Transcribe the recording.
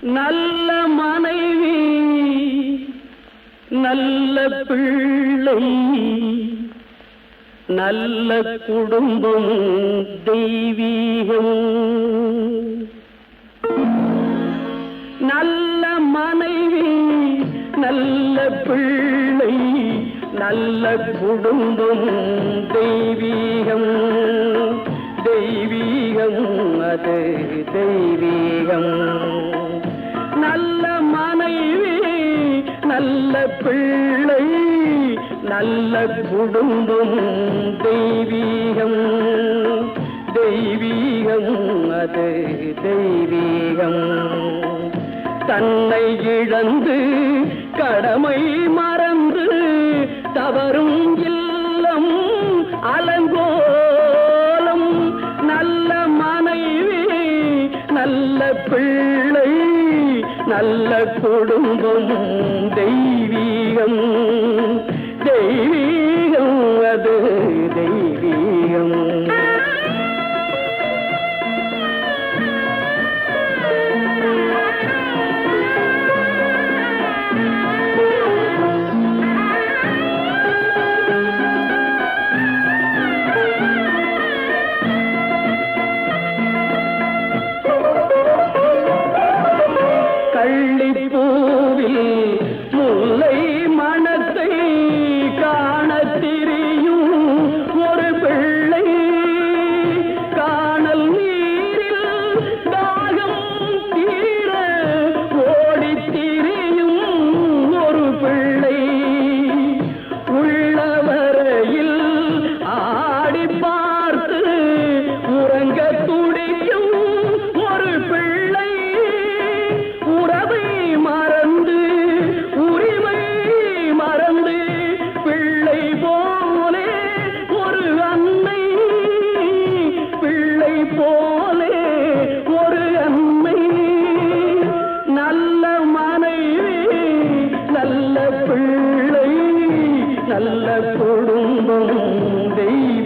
நல்ல மனைவி நல்ல பிள்ளை நல்ல குடும்பம் தெய்வீகம். நல்ல மனைவி நல்ல பிள்ளை நல்ல குடும்பம் தெய்வீகம். தெய்வீகம் அது தெய்வீகம். நல்ல மனைவி நல்ல பிள்ளை நல்ல குடும்பம் தெய்வீகம். தெய்வீகம் அது தெய்வீகம். தன்னை இழந்து கடமை மறந்து தவறும் இல்லம் அலங்கோலம். நல்ல மனைவி நல்ல பிள்ளை நல்ல குடும்பம் தெய்வீகம். தெய்வீகம் அது தெய்வீகம். கள்ளிப்பூவில் முல்லை மணத்தை காணத் திரியும் ஒரு பிள்ளை. காணல் நீரில் தாகம் தீர ஓடித் திரியும் ஒரு பிள்ளை. உள்ளவரையில் ஆடி பார்த்து உறங்க துடிக்கும் ஒரு பிள்ளை. உறவை மறந்து உரிமை மறந்து பிள்ளை போலே ஒரு அன்னை. பிள்ளை போலே ஒரு அன்னை. நல்ல மனைவி நல்ல பிள்ளை நல்ல குடும்பம் தெய்வம்.